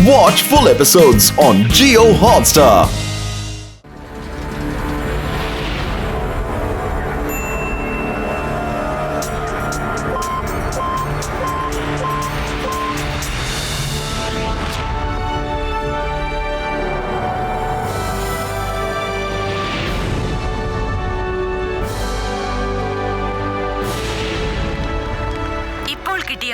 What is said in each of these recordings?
Watch full episodes on Jio Hotstar.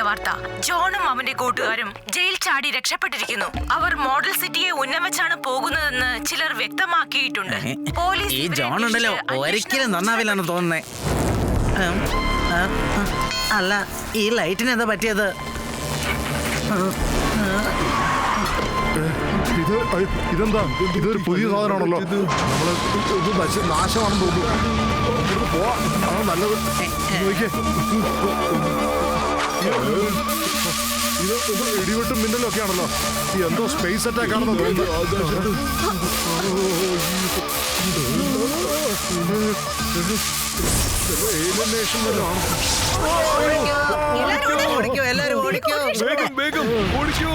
വാർത്ത ജോണും അവന്റെ കൂട്ടുകാരും ജയിൽ ചാടി രക്ഷപ്പെട്ടിരിക്കുന്നു. അവർ മോഡൽ സിറ്റിയെ ഉന്നമിച്ചാണ് പോകുന്നതെന്ന് ചിലർ വ്യക്തമാക്കിയിട്ടുണ്ട്. പോലീസ് ഈ ജോൺ ഉണ്ടല്ലോ ഒരിക്കലും നന്നാവില്ലെന്ന് തോന്നുന്നേ. അല്ല, ഈ ലൈറ്റിന് എന്താ പറ്റിയത്? ഇതെന്താ? ഇതൊരു പുതിയ സാധനമാണല്ലോ. നാശമാണെന്ന് തോന്നുന്നു. പോവാ നല്ലത്. ഇത് ഇടിവെട്ടും മിന്നലും ഒക്കെ ആണല്ലോ. എന്തോ സ്പേസ് അറ്റാക്ക് ആണെന്ന് തോന്നുന്നു. എല്ലാരും ഓടിക്കോ. വേഗം ഓടിക്കോ.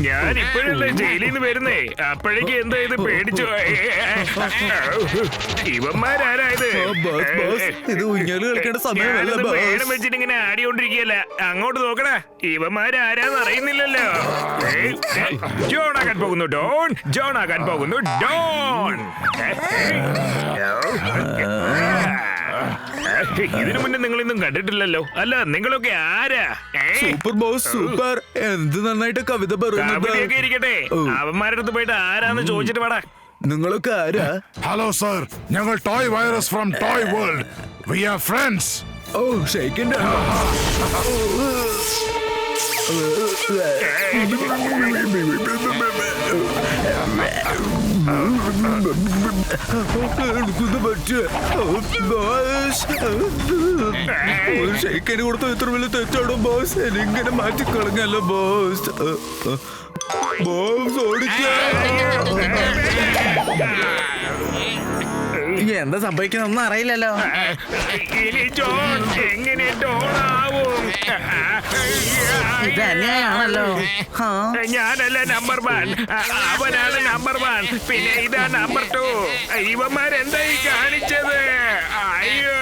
ഞാൻ ഇപ്പോഴല്ലേ ജയിലിൽ നിന്ന് വരുന്നേ, അപ്പോഴേക്ക് എന്താ ഇത് പേടിച്ചു? ഇവന്മാരാരായത്? ഇത് ഊഞ്ഞാല് കളിക്കേണ്ട സമയമല്ല. വേണം വെച്ചിട്ട് ഇങ്ങനെ ആടിയോണ്ടിരിക്കല്ല. അങ്ങോട്ട് നോക്കണ, ഇവന്മാരാരാന്ന് അറിയുന്നില്ലല്ലോ. ജോൺ ആകാൻ പോകുന്നു ഡോൺ, ജോൺ ആകാൻ പോകുന്നു ഡോൺ. ഇതിനു മുന്നേ നിങ്ങളിന്നും കണ്ടിട്ടില്ലല്ലോ. അല്ല, നിങ്ങളൊക്കെ ആരാ? Super boss, super. എന്ത് നന്നായിട്ട് കവിത കവിതയൊക്കെ ഇരിക്കട്ടെ, അവന്മാരുടെ അടുത്ത് പോയിട്ട് ആരാന്ന് ചോദിച്ചിട്ട് വേടാ. നിങ്ങളൊക്കെ ആരാ? ഹലോ സർ, ഞങ്ങൾ toy virus from toy world. We are friends. ഓ, ഷെയ്ക്കിന്റെ ഷെയ്ക്കിന് കൊടുത്ത ഇത്ര വലിയ തെറ്റാണോ ബോസ്? എനിങ്ങനെ മാറ്റിക്കളഞ്ഞല്ലോ ബോസ്. ബോസ് ഓടിക്കാ. എന്താ സംഭവിക്കുന്നൊന്നും അറിയില്ലല്ലോ. ഇനി ജോൺ എങ്ങനെ ഡോൺ ആവും? ഇത് അന്യായാണല്ലോ. ഞാനല്ല നമ്പർ 1, അവനാണ് നമ്പർ 1. പിന്നെ ഇതാ നമ്പർ 2. ഇവന്മാരെന്തായി കാണിച്ചത്? അയ്യോ,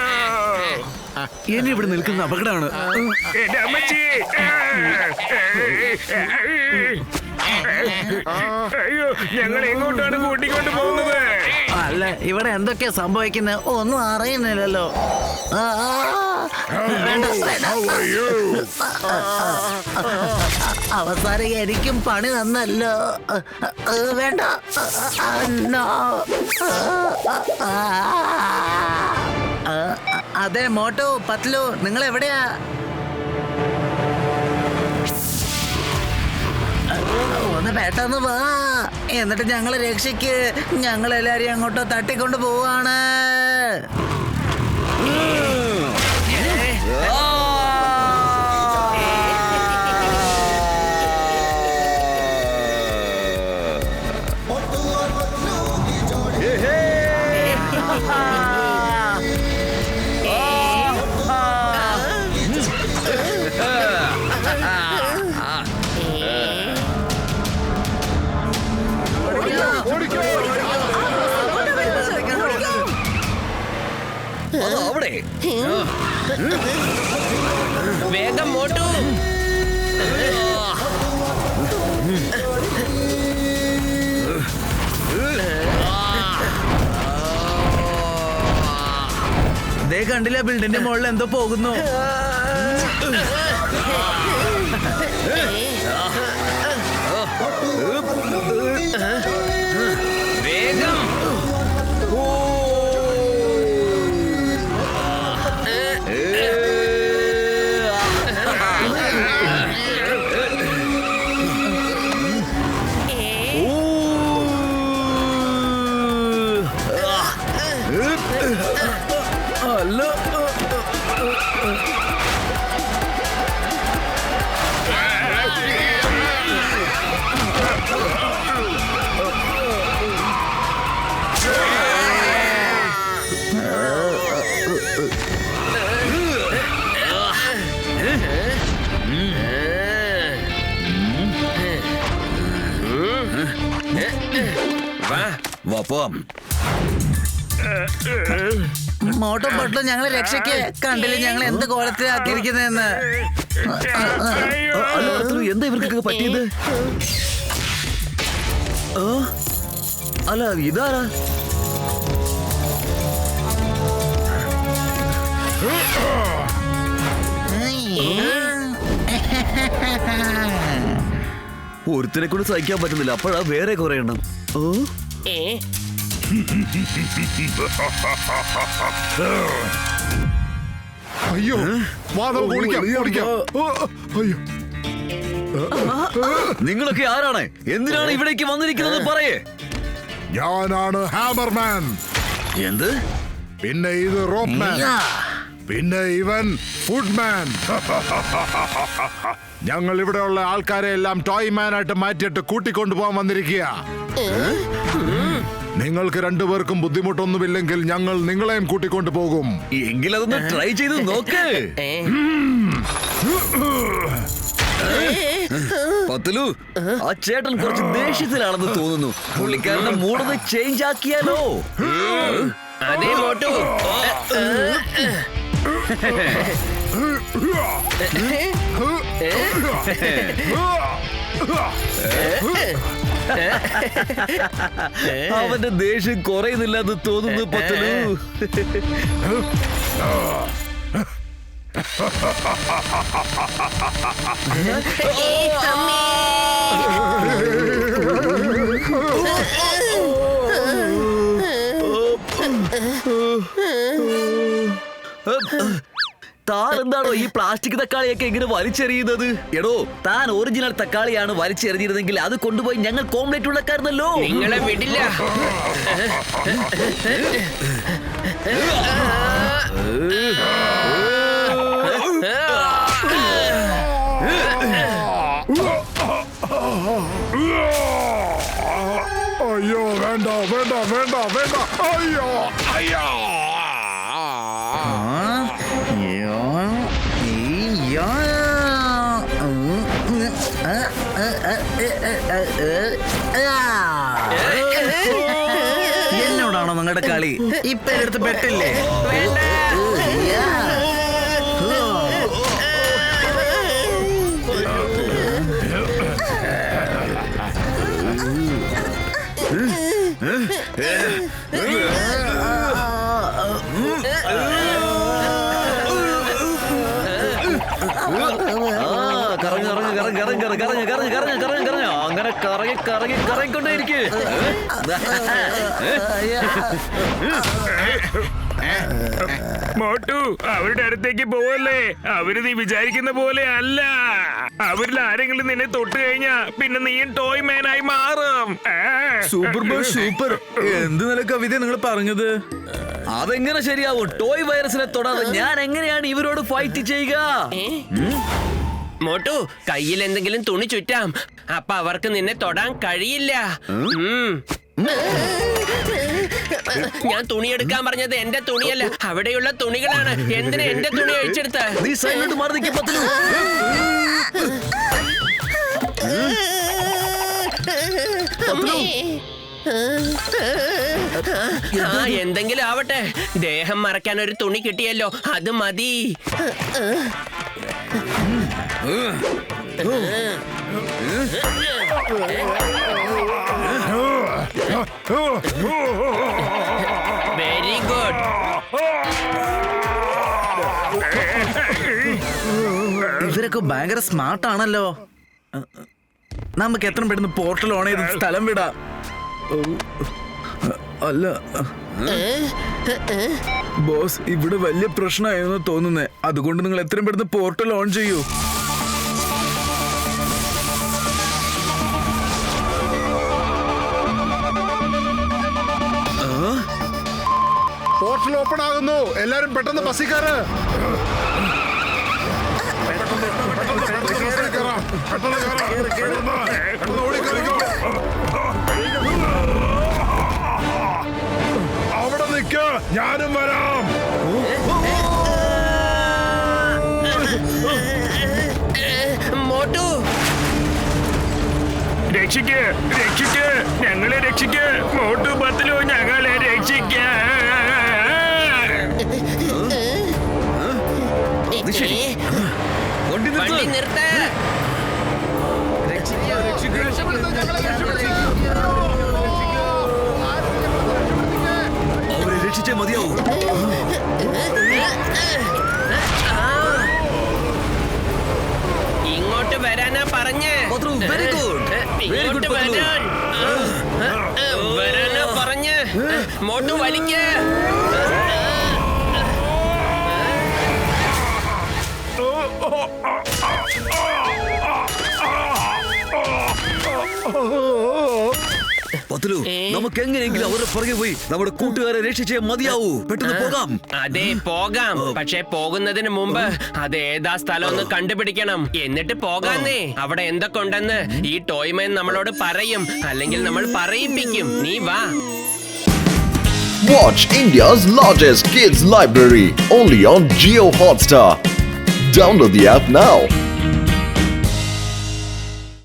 ഇനി ഇവിടെ നിൽക്കുന്ന അപകടമാണ്. എന്റെ അമ്മച്ചി. അയ്യോ, ഞങ്ങൾ എങ്ങോട്ടാണ് കൂട്ടിക്കൊണ്ട് പോകുന്നത്? അല്ല, ഇവിടെ എന്തൊക്കെയാ സംഭവിക്കുന്നത് ഒന്നും അറിയുന്നില്ലല്ലോ. അവസാനം എനിക്കും പണി തന്നല്ലോ. വേണ്ട. അതെ മോട്ടു, പത്ലു, നിങ്ങൾ എവിടെയാ? ഒന്ന് പെട്ടെന്ന് വാ, എന്നിട്ട് ഞങ്ങളെ രക്ഷിക്ക്. ഞങ്ങളെല്ലാരെയും അങ്ങോട്ടോ തട്ടിക്കൊണ്ട് പോവാണ്. അവിടെ വേഗം മോട്ടു. ദേ കണ്ടില്ല, ബിൽഡിന്റെ മുകളിൽ എന്തോ പോകുന്നു. വേഗം. വാ പോവാം. മോട്ടോ പട്ടു ഞങ്ങളെ രക്ഷയ്ക്ക് കണ്ടില്ലേ ഞങ്ങൾ എന്ത് കോലത്തിലാക്കിയിരിക്കുന്നതെന്ന്. അല്ല പത്തുലു, എന്താ ഇവർക്കൊക്കെ പറ്റിയത്? അല്ല ഇതാരാ? ഒരുത്തിനെ കൊണ്ട് സഹിക്കാൻ പറ്റുന്നില്ല, അപ്പോഴാ വേറെ കുറെ എണ്ണം. അയ്യോ വാ നമുക്ക് ഓടിക്കാം. അയ്യോ നിങ്ങളൊക്കെ ആരാണ്? എന്തിനാണ് ഇവിടേക്ക് വന്നിരിക്കുന്നത് പറയേ? ഞാനാണ് ഹാമർമാൻ. എന്ത്? പിന്നെ ഇത് റോപ്പ്മാൻ. പിന്നെ ഇവൻ ഫുഡ്മാൻ. ഞങ്ങൾ ഇവിടെയുള്ള ആൾക്കാരെ എല്ലാം ടോയ് മാനായിട്ട് മാറ്റിയിട്ട് കൂട്ടിക്കൊണ്ടുപോകാൻ വന്നിരിക്കുക. നിങ്ങൾക്ക് രണ്ടുപേർക്കും ബുദ്ധിമുട്ടൊന്നുമില്ലെങ്കിൽ ഞങ്ങൾ നിങ്ങളെയും കൂട്ടിക്കൊണ്ടു പോകും. എങ്കിലതൊന്ന് ട്രൈ ചെയ്ത് നോക്ക്. പത്തുലു, ആ ചേട്ടൻ കുറച്ച് ദേഷ്യത്തിലാണെന്ന് തോന്നുന്നു. പുള്ളിക്കാരന്റെ മൂടൊന്ന് ചേഞ്ച് ആക്കിയാലോ? അതേ മോട്ടു. അവന്റെ ദേഷ്യം കുറയുന്നില്ലെന്ന് തോന്നുന്നു പത്തുലു. താൻ എന്താണോ ഈ പ്ലാസ്റ്റിക് തക്കാളിയൊക്കെ ഇങ്ങനെ വലിച്ചെറിയുന്നത്? എടോ, താൻ ഒറിജിനൽ തക്കാളിയാണ് വലിച്ചെറിഞ്ഞിരുന്നെങ്കിൽ അത് കൊണ്ടുപോയി ഞങ്ങൾ കോംപ്ലേറ്റ് ഉണ്ടാക്കാറുന്നല്ലോ. നിങ്ങളെ വിടില്ല. അയ്യോ വേണ്ട വേണ്ട വേണ്ട വേണ്ട. അയ്യോ അയ്യോ. എന്നോടാണോ നിങ്ങളുടെ കളി? ഇപ്പൊ എടുത്ത് പെട്ടില്ലേ? അങ്ങനെ കറങ്ങിക്കൊണ്ടേയിരിക്കും. മോട്ടു, അവരുടെ അടുത്തേക്ക് പോവല്ലേ. അവര് നീ വിചാരിക്കുന്ന പോലെ അല്ല. അവരിൽ ആരെങ്കിലും നിന്നെ തൊട്ട് കഴിഞ്ഞാ പിന്നെ നീയും ടോയ് മാനായി മാറും. Super boss super. എന്ത് നില കവിത നിങ്ങൾ പറഞ്ഞത്? അതെങ്ങനെ ശരിയാവും? ടോയ് വൈറസിനെ തൊടാതെ ഞാൻ എങ്ങനെയാണ് ഇവരോട് ഫൈറ്റ് ചെയ്യുക? മോട്ടു, കയ്യിൽ എന്തെങ്കിലും തുണി ചുറ്റാം. അപ്പൊ അവർക്ക് നിന്നെ തൊടാൻ കഴിയില്ല. ഞാൻ തുണി എടുക്കാൻ പറഞ്ഞത് എന്റെ തുണിയല്ല, അവിടെയുള്ള തുണികളാണ്. എന്തിനാ എന്റെ തുണി അഴിച്ചെടുത്ത? നീ സൈലന്റ് മാറി നിൽക്ക് പത്തുലു. എന്തെങ്കിലും ആവട്ടെ, ദേഹം മറയ്ക്കാൻ ഒരു തുണി കിട്ടിയല്ലോ, അത് മതി. Very good. ഇവരൊക്കെ ഭയങ്കര സ്മാർട്ട് ആണല്ലോ. നമുക്ക് എത്ര പെട്ടെന്ന് പോർട്ടൽ ഓൺ ചെയ്ത് സ്ഥലം വിടാം. അല്ല ബോസ്, ഇവിടെ വലിയ പ്രശ്നമായെന്ന് തോന്നുന്നേ. അതുകൊണ്ട് നിങ്ങൾ എത്രയും പെട്ടെന്ന് പോർട്ടൽ ഓൺ ചെയ്യൂ. പോർട്ടൽ ഓപ്പൺ ആകുന്നു. എല്ലാരും പെട്ടെന്ന് ബസ്സിൽ കയറ്. അവിടെ നിൽക്ക്, ഞാനും വരാം. മോട്ടു രക്ഷിക്ക് രക്ഷിക്ക് ഞങ്ങളെ രക്ഷിക്ക് മോട്ടു പത്ലു ഞങ്ങളെ രക്ഷിക്ക. അത് ശരി. വണ്ടി നിർത്ത്. വണ്ടി നിർത്ത. അവരെ രക്ഷിച്ചേ മതിയാവൂ. ഇങ്ങോട്ട് വരാനാ പറഞ്ഞേ. Patlu, very good. Very good, ഇങ്ങോട്ട് പത്ലു. വരാനാ പറഞ്ഞേ. മോട്ടു വലിക്ക്. പത്ലു, നമുക്ക് എങ്ങനെയെങ്കിലും അവരുടെ പുറകെ പോയി നമ്മുടെ കൂട്ടുകാരെ രക്ഷിച്ചേ മതിയാവൂ. പെട്ടെന്ന് പോകാം. അതെ പോകാം. പക്ഷെ പോകുന്നതിന് മുമ്പ് അത് ഏതാ സ്ഥലം ഒന്ന് കണ്ടുപിടിക്കണം. എന്നിട്ട് പോകാന്നേ. അവിടെ എന്തൊക്കെ ഉണ്ടെന്ന് ഈ ടോയ്മാൻ നമ്മളോട് പറയും. അല്ലെങ്കിൽ നമ്മൾ പറയിപ്പിക്കും. നീ വാ. Watch India's largest kids library only on Jio Hotstar. Download the app now.